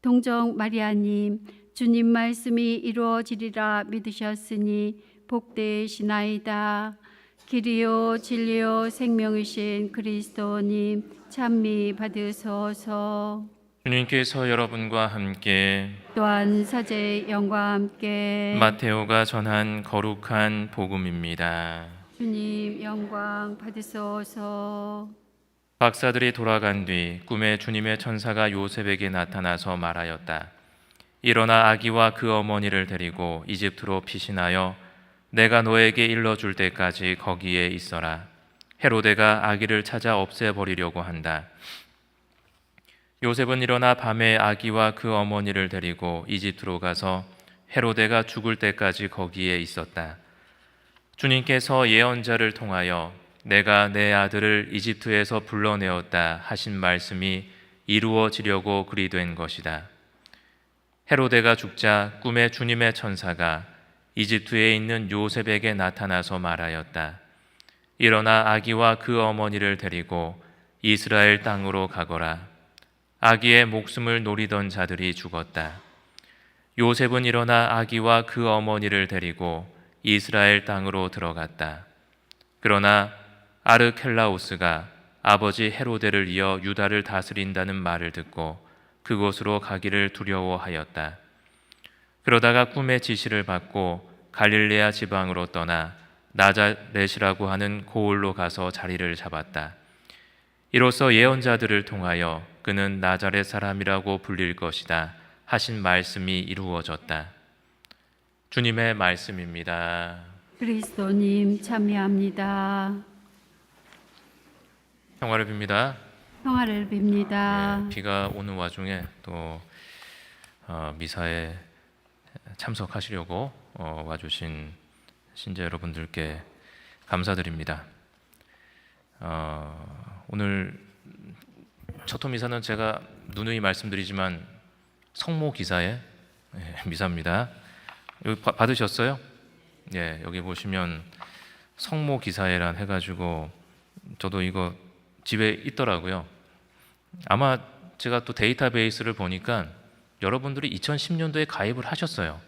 동정 마리아님, 주님 말씀이 이루어지리라 믿으셨으니 복되시나이다. 길이요 진리요 생명이신 그리스도님, 찬미 받으소서. 주님께서 여러분과 함께 또한 사제의 영과 함께 마테오가 전한 거룩한 복음입니다. 주님 영광 받으소서. 박사들이 돌아간 뒤 꿈에 주님의 천사가 요셉에게 나타나서 말하였다. 일어나 아기와 그 어머니를 데리고 이집트로 피신하여 내가 너에게 일러줄 때까지 거기에 있어라. 헤로데가 아기를 찾아 없애버리려고 한다. 요셉은 일어나 밤에 아기와 그 어머니를 데리고 이집트로 가서 헤로데가 죽을 때까지 거기에 있었다. 주님께서 예언자를 통하여 내가 내 아들을 이집트에서 불러내었다 하신 말씀이 이루어지려고 그리 된 것이다. 헤로데가 죽자 꿈에 주님의 천사가 이집트에 있는 요셉에게 나타나서 말하였다. 일어나 아기와 그 어머니를 데리고 이스라엘 땅으로 가거라. 아기의 목숨을 노리던 자들이 죽었다. 요셉은 일어나 아기와 그 어머니를 데리고 이스라엘 땅으로 들어갔다. 그러나 아르켈라오스가 아버지 헤로데를 이어 유다를 다스린다는 말을 듣고 그곳으로 가기를 두려워하였다. 그러다가 꿈의 지시를 받고 갈릴레아 지방으로 떠나 나자렛이라고 하는 고을로 가서 자리를 잡았다. 이로써 예언자들을 통하여 그는 나자렛 사람이라고 불릴 것이다 하신 말씀이 이루어졌다. 주님의 말씀입니다. 그리스도님 참여합니다. 평화를 빕니다. 평화를 빕니다. 비가 오는 와중에 또 미사에 참석하시려고 와주신 신자 여러분들께 감사드립니다. 오늘 첫 호미사는 제가 누누이 말씀드리지만 성모 기사의 미사입니다. 여기 받으셨어요? 예, 여기 보시면 성모 기사회란 해가지고 저도 이거 집에 있더라고요. 아마 제가 또 데이터베이스를 보니까 여러분들이 2010년도에 가입을 하셨어요.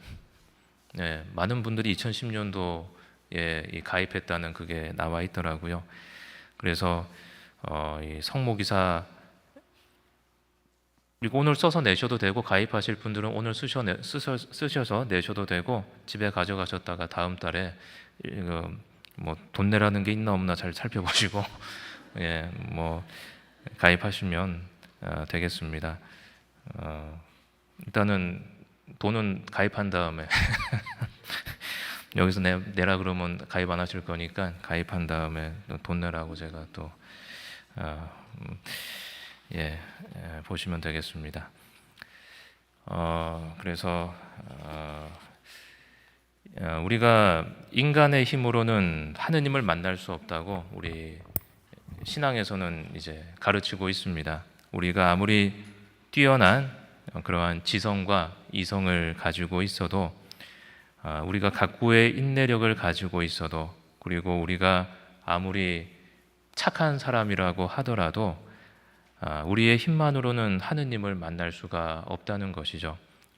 네, 많은 분들이 2010년도에 가입했다는 그게 나와 있더라고요. 그래서 이 성모기사 그리고 오늘 써서 내셔도 되고 가입하실 분들은 오늘 쓰셔서 내셔도 되고 집에 가져가셨다가 다음 달에 뭐 돈 내라는 게 있나 없나 잘 살펴보시고 예, 뭐 가입하시면 되겠습니다. 일단은 돈은 가입한 다음에 여기서 내라 그러면 가입 안 하실 거니까 가입한 다음에 돈 내라고 제가 또 보시면 되겠습니다. 그래서 우리가 인간의 힘으로는 하느님을 만날 수 없다고 우리 신앙에서는 이제 가르치고 있습니다. 우리가 아무리 뛰어난 그러한 지성과 이성을 가지고 있어도 우리가 각고의 인내력을 가지고 있어도 그리고 우리가 아무리 착한 사람이라고 하더라도 우리의 힘만으로는 하느님을 만날 수가 없다는 것이죠.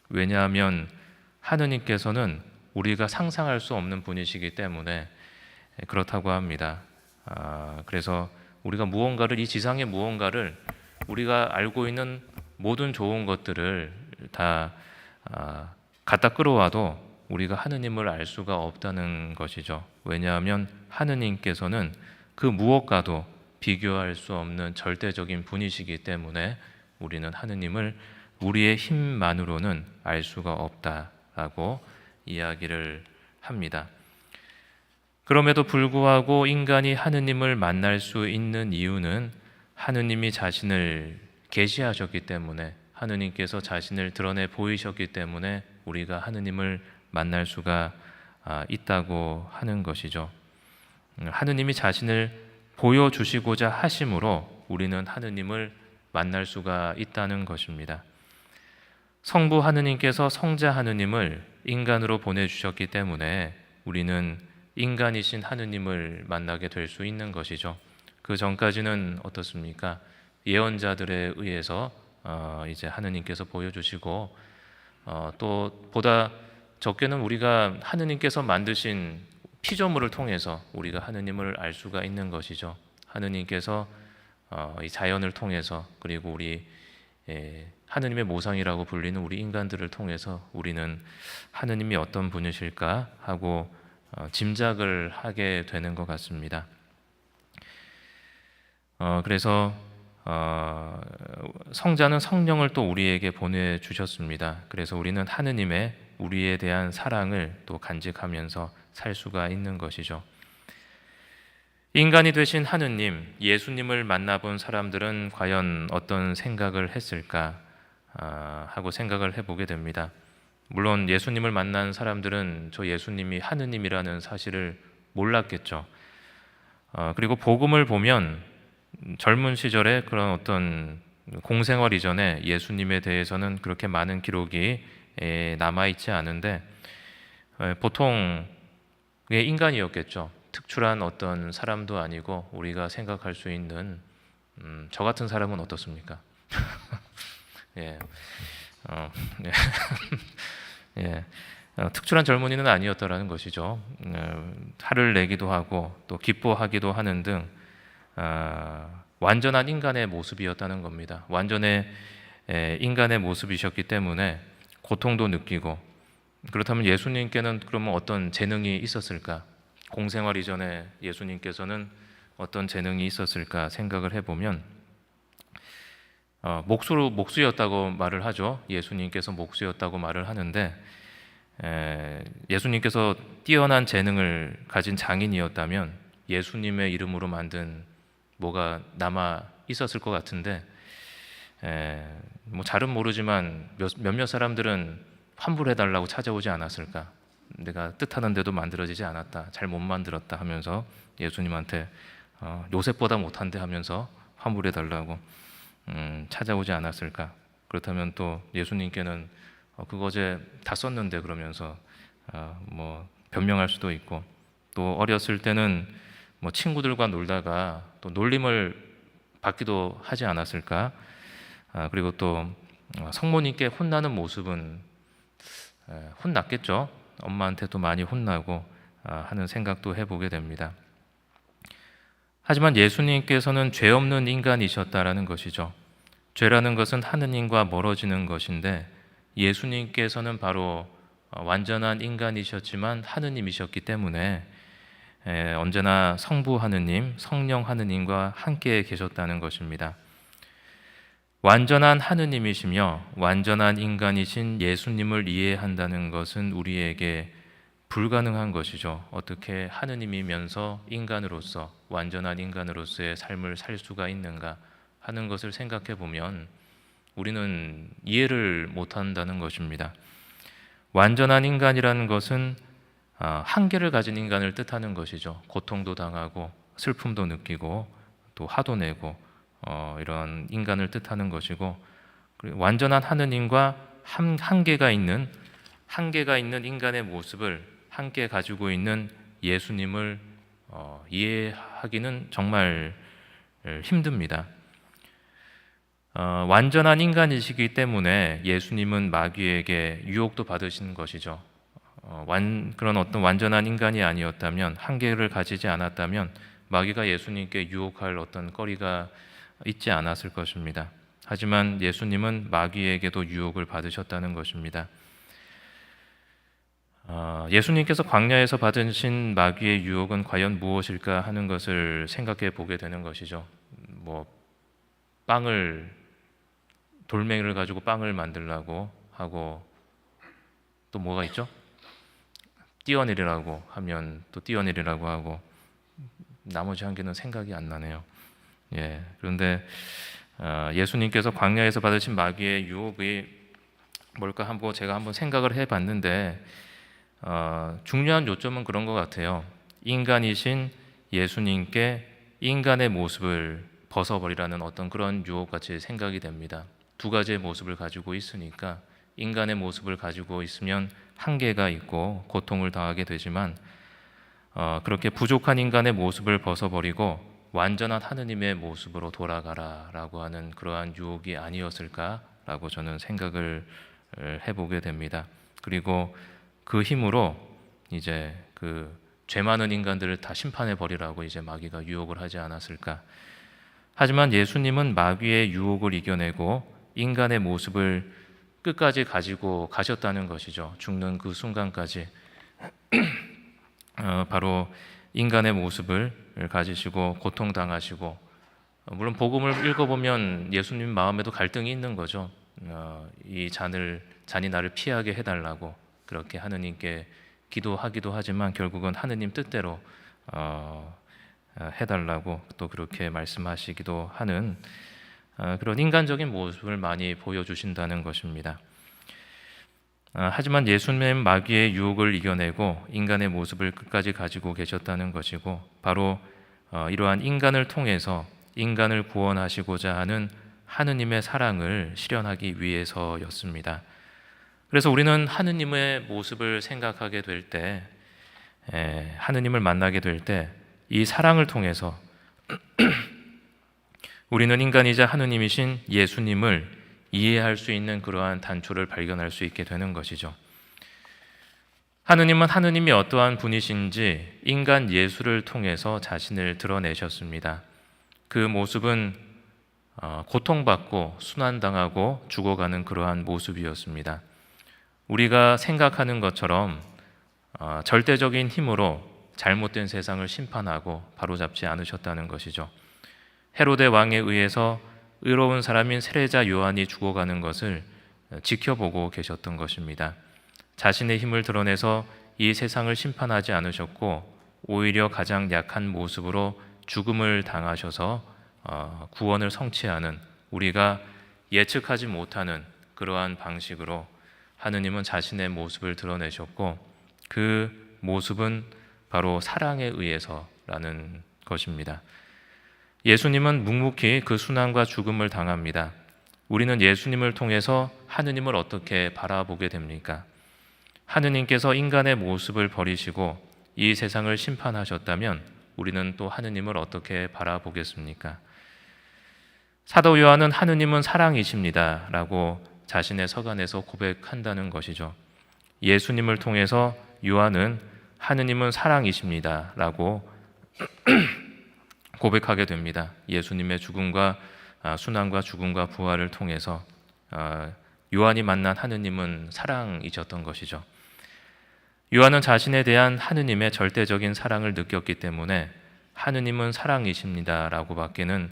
왜냐하면 하느님께서는 우리가 상상할 수 없는 분이시기 때문에 그렇다고 합니다. 그래서 우리가 무언가를 이 지상의 무언가를 우리가 알고 있는 모든 좋은 것들을 다 갖다 끌어와도 우리가 하느님을 알 수가 없다는 것이죠. 왜냐하면 하느님께서는 그 무엇과도 비교할 수 없는 절대적인 분이시기 때문에 우리는 하느님을 우리의 힘만으로는 알 수가 없다라고 이야기를 합니다. 그럼에도 불구하고 인간이 하느님을 만날 수 있는 이유는 하느님이 자신을 계시하셨기 때문에 하느님께서 자신을 드러내 보이셨기 때문에 우리가 하느님을 만날 수가 있다고 하는 것이죠. 하느님이 자신을 보여주시고자 하심으로 우리는 하느님을 만날 수가 있다는 것입니다. 성부 하느님께서 성자 하느님을 인간으로 보내주셨기 때문에 우리는 인간이신 하느님을 만나게 될 수 있는 것이죠. 그 전까지는 어떻습니까? 예언자들에 의해서 이제 하느님께서 보여주시고 또 보다 적게는 우리가 하느님께서 만드신 피조물을 통해서 우리가 하느님을 알 수가 있는 것이죠. 하느님께서 이 자연을 통해서 그리고 우리 하느님의 모상이라고 불리는 우리 인간들을 통해서 우리는 하느님이 어떤 분이실까 하고 짐작을 하게 되는 것 같습니다. 그래서 성자는 성령을 또 우리에게 보내주셨습니다. 그래서 우리는 하느님의 우리에 대한 사랑을 또 간직하면서 살 수가 있는 것이죠. 인간이 되신 하느님, 예수님을 만나본 사람들은 과연 어떤 생각을 했을까 하고 생각을 해보게 됩니다. 물론 예수님을 만난 사람들은 저 예수님이 하느님이라는 사실을 몰랐겠죠. 그리고 복음을 보면 젊은 시절에 그런 어떤 공생활 이전에 예수님에 대해서는 그렇게 많은 기록이 남아있지 않은데 보통 인간이었겠죠. 특출한 어떤 사람도 아니고 우리가 생각할 수 있는 저 같은 사람은 어떻습니까? 예, 예. 예. 특출한 젊은이는 아니었다라는 것이죠. 화를 내기도 하고 또 기뻐하기도 하는 등 완전한 인간의 모습이었다는 겁니다. 완전의 인간의 모습이셨기 때문에 고통도 느끼고, 그렇다면 예수님께는 그러면 어떤 재능이 있었을까? 공생활 이전에 예수님께서는 어떤 재능이 있었을까 생각을 해보면 목수였다고 말을 하죠. 예수님께서 목수였다고 말을 하는데 예수님께서 뛰어난 재능을 가진 장인이었다면 예수님의 이름으로 만든 뭐가 남아 있었을 것 같은데 뭐 잘은 모르지만 몇몇 사람들은 환불해달라고 찾아오지 않았을까? 내가 뜻하는 대로 만들어지지 않았다, 잘 못 만들었다 하면서 예수님한테 요셉보다 못한데 하면서 환불해달라고 찾아오지 않았을까? 그렇다면 또 예수님께는 그거 어제 다 썼는데 그러면서 뭐 변명할 수도 있고, 또 어렸을 때는 뭐 친구들과 놀다가 또 놀림을 받기도 하지 않았을까? 그리고 또 성모님께 혼나는 모습은 혼났겠죠. 엄마한테도 많이 혼나고 하는 생각도 해보게 됩니다. 하지만 예수님께서는 죄 없는 인간이셨다라는 것이죠. 죄라는 것은 하느님과 멀어지는 것인데 예수님께서는 바로 완전한 인간이셨지만 하느님이셨기 때문에 언제나 성부 하느님, 성령 하느님과 함께 계셨다는 것입니다. 완전한 하느님이시며 완전한 인간이신 예수님을 이해한다는 것은 우리에게 불가능한 것이죠. 어떻게 하느님이면서 인간으로서, 완전한 인간으로서의 삶을 살 수가 있는가 하는 것을 생각해 보면 우리는 이해를 못한다는 것입니다. 완전한 인간이라는 것은 한계를 가진 인간을 뜻하는 것이죠. 고통도 당하고 슬픔도 느끼고 또 화도 내고 이런 인간을 뜻하는 것이고, 그리고 완전한 하느님과 한계가 있는 인간의 모습을 함께 가지고 있는 예수님을 이해하기는 정말 힘듭니다. 완전한 인간이시기 때문에 예수님은 마귀에게 유혹도 받으신 것이죠. 그런 어떤 완전한 인간이 아니었다면, 한계를 가지지 않았다면 마귀가 예수님께 유혹할 어떤 거리가 있지 않았을 것입니다. 하지만 예수님은 마귀에게도 유혹을 받으셨다는 것입니다. 예수님께서 광야에서 받으신 마귀의 유혹은 과연 무엇일까 하는 것을 생각해 보게 되는 것이죠. 뭐 돌멩이를 가지고 빵을 만들라고 하고, 또 뭐가 있죠? 뛰어내리라고 하면 또 뛰어내리라고 하고, 나머지 한 개는 생각이 안 나네요. 그런데 예수님께서 광야에서 받으신 마귀의 유혹이 뭘까 제가 한번 생각을 해봤는데 중요한 요점은 그런 것 같아요. 인간이신 예수님께 인간의 모습을 벗어버리라는 어떤 그런 유혹같이 생각이 됩니다. 두 가지의 모습을 가지고 있으니까 인간의 모습을 가지고 있으면 한계가 있고 고통을 당하게 되지만 그렇게 부족한 인간의 모습을 벗어버리고 완전한 하느님의 모습으로 돌아가라라고 하는 그러한 유혹이 아니었을까라고 저는 생각을 해보게 됩니다. 그리고 그 힘으로 이제 그 죄 많은 인간들을 다 심판해 버리라고 이제 마귀가 유혹을 하지 않았을까. 하지만 예수님은 마귀의 유혹을 이겨내고 인간의 모습을 끝까지 가지고 가셨다는 것이죠. 죽는 그 순간까지 바로 인간의 모습을 가지시고 고통당하시고, 물론 복음을 읽어보면 예수님 마음에도 갈등이 있는 거죠. 이 잔이 나를 피하게 해달라고 그렇게 하느님께 기도하기도 하지만 결국은 하느님 뜻대로 해달라고 또 그렇게 말씀하시기도 하는 그런 인간적인 모습을 많이 보여주신다는 것입니다. 하지만 예수님은 마귀의 유혹을 이겨내고 인간의 모습을 끝까지 가지고 계셨다는 것이고, 바로 이러한 인간을 통해서 인간을 구원하시고자 하는 하느님의 사랑을 실현하기 위해서였습니다. 그래서 우리는 하느님의 모습을 생각하게 될 때, 하느님을 만나게 될 때 이 사랑을 통해서 우리는 인간이자 하느님이신 예수님을 이해할 수 있는 그러한 단초를 발견할 수 있게 되는 것이죠. 하느님은 하느님이 어떠한 분이신지 인간 예수를 통해서 자신을 드러내셨습니다. 그 모습은 고통받고 순환당하고 죽어가는 그러한 모습이었습니다. 우리가 생각하는 것처럼 절대적인 힘으로 잘못된 세상을 심판하고 바로잡지 않으셨다는 것이죠. 헤로데 왕에 의해서 의로운 사람인 세례자 요한이 죽어가는 것을 지켜보고 계셨던 것입니다. 자신의 힘을 드러내서 이 세상을 심판하지 않으셨고 오히려 가장 약한 모습으로 죽음을 당하셔서 구원을 성취하는, 우리가 예측하지 못하는 그러한 방식으로 하느님은 자신의 모습을 드러내셨고, 그 모습은 바로 사랑에 의해서라는 것입니다. 예수님은 묵묵히 그 순환과 죽음을 당합니다. 우리는 예수님을 통해서 하느님을 어떻게 바라보게 됩니까? 하느님께서 인간의 모습을 버리시고 이 세상을 심판하셨다면 우리는 또 하느님을 어떻게 바라보겠습니까? 사도 요한은 하느님은 사랑이십니다 라고 자신의 서간에서 고백한다는 것이죠. 예수님을 통해서 요한은 하느님은 사랑이십니다 라고 고백하게 됩니다. 예수님의 죽음과 순환과 죽음과 부활을 통해서 요한이 만난 하느님은 사랑이셨던 것이죠. 요한은 자신에 대한 하느님의 절대적인 사랑을 느꼈기 때문에 하느님은 사랑이십니다 라고 밖에는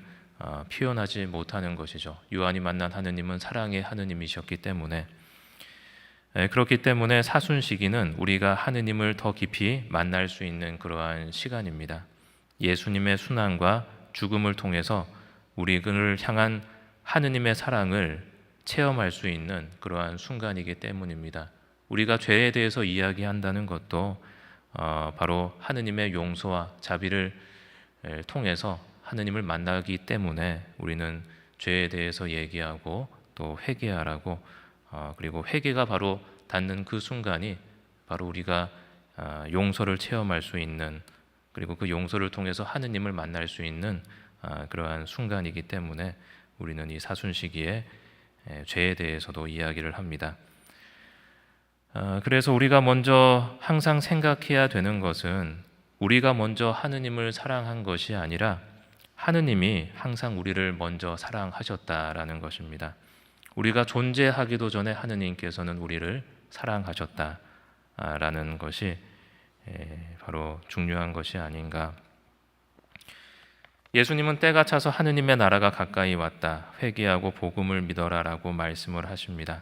표현하지 못하는 것이죠. 요한이 만난 하느님은 사랑의 하느님이셨기 때문에. 그렇기 때문에 사순시기는 우리가 하느님을 더 깊이 만날 수 있는 그러한 시간입니다. 예수님의 순환과 죽음을 통해서 우리를 향한 하느님의 사랑을 체험할 수 있는 그러한 순간이기 때문입니다. 우리가 죄에 대해서 이야기한다는 것도 바로 하느님의 용서와 자비를 통해서 하느님을 만나기 때문에 우리는 죄에 대해서 얘기하고 또 회개하라고, 그리고 회개가 바로 닿는 그 순간이 바로 우리가 용서를 체험할 수 있는, 그리고 그 용서를 통해서 하느님을 만날 수 있는 그러한 순간이기 때문에 우리는 이 사순시기에 죄에 대해서도 이야기를 합니다. 그래서 우리가 먼저 항상 생각해야 되는 것은 우리가 먼저 하느님을 사랑한 것이 아니라 하느님이 항상 우리를 먼저 사랑하셨다라는 것입니다. 우리가 존재하기도 전에 하느님께서는 우리를 사랑하셨다라는 것이 바로 중요한 것이 아닌가. 예수님은 때가 차서 하느님의 나라가 가까이 왔다, 회개하고 복음을 믿어라라고 말씀을 하십니다.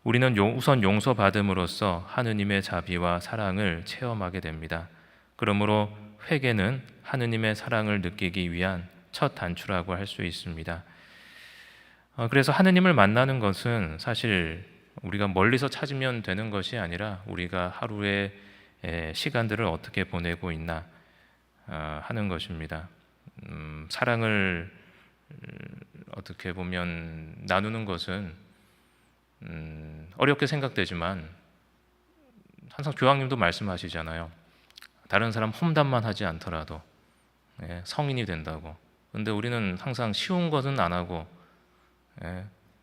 우리는 우선 용서받음으로써 하느님의 자비와 사랑을 체험하게 됩니다. 그러므로 회개는 하느님의 사랑을 느끼기 위한 첫 단추라고 할 수 있습니다. 그래서 하느님을 만나는 것은 사실 우리가 멀리서 찾으면 되는 것이 아니라 우리가 하루의 시간들을 어떻게 보내고 있나 하는 것입니다. 사랑을 어떻게 보면 나누는 것은 어렵게 생각되지만 항상 교황님도 말씀하시잖아요. 다른 사람 험담만 하지 않더라도 성인이 된다고. 근데 우리는 항상 쉬운 것은 안 하고,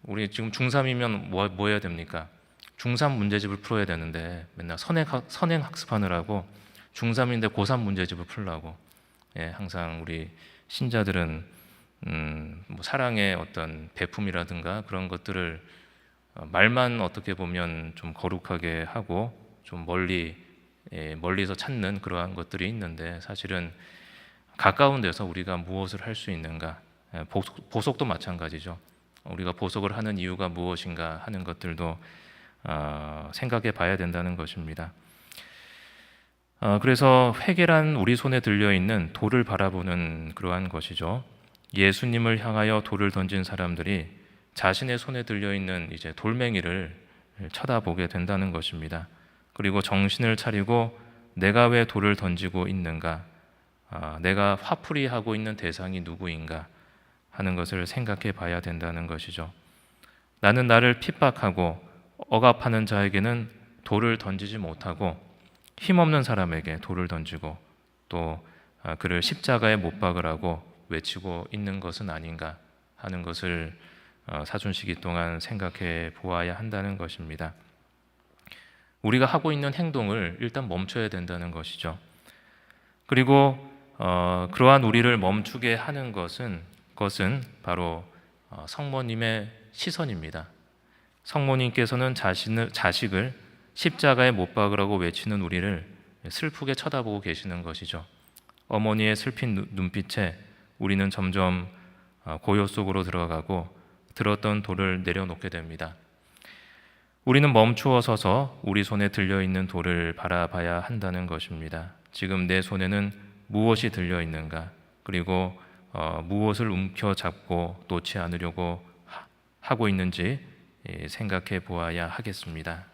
우리 지금 중3이면 뭐 해야 됩니까? 중3 문제집을 풀어야 되는데 맨날 선행 학습하느라고 중3인데 고3 문제집을 풀라고. 항상 우리 신자들은 뭐 사랑의 어떤 배품이라든가 그런 것들을 말만 어떻게 보면 좀 거룩하게 하고 좀 멀리서 찾는 그러한 것들이 있는데, 사실은 가까운 데서 우리가 무엇을 할 수 있는가. 보석도 마찬가지죠. 우리가 보석을 하는 이유가 무엇인가 하는 것들도 생각해 봐야 된다는 것입니다. 그래서 회개란 우리 손에 들려있는 돌을 바라보는 그러한 것이죠. 예수님을 향하여 돌을 던진 사람들이 자신의 손에 들려있는 이제 돌멩이를 쳐다보게 된다는 것입니다. 그리고 정신을 차리고 내가 왜 돌을 던지고 있는가, 내가 화풀이하고 있는 대상이 누구인가 하는 것을 생각해 봐야 된다는 것이죠. 나는 나를 핍박하고 억압하는 자에게는 돌을 던지지 못하고 힘없는 사람에게 돌을 던지고 또 그를 십자가에 못 박으라고 외치고 있는 것은 아닌가 하는 것을 사순시기 동안 생각해 보아야 한다는 것입니다. 우리가 하고 있는 행동을 일단 멈춰야 된다는 것이죠. 그리고 그러한 우리를 멈추게 하는 것은 바로 성모님의 시선입니다. 성모님께서는 자식을 십자가에 못 박으라고 외치는 우리를 슬프게 쳐다보고 계시는 것이죠. 어머니의 슬픈 눈빛에 우리는 점점 고요 속으로 들어가고 들었던 돌을 내려놓게 됩니다. 우리는 멈추어 서서 우리 손에 들려있는 돌을 바라봐야 한다는 것입니다. 지금 내 손에는 무엇이 들려있는가, 그리고 무엇을 움켜잡고 놓지 않으려고 하고 있는지 생각해 보아야 하겠습니다.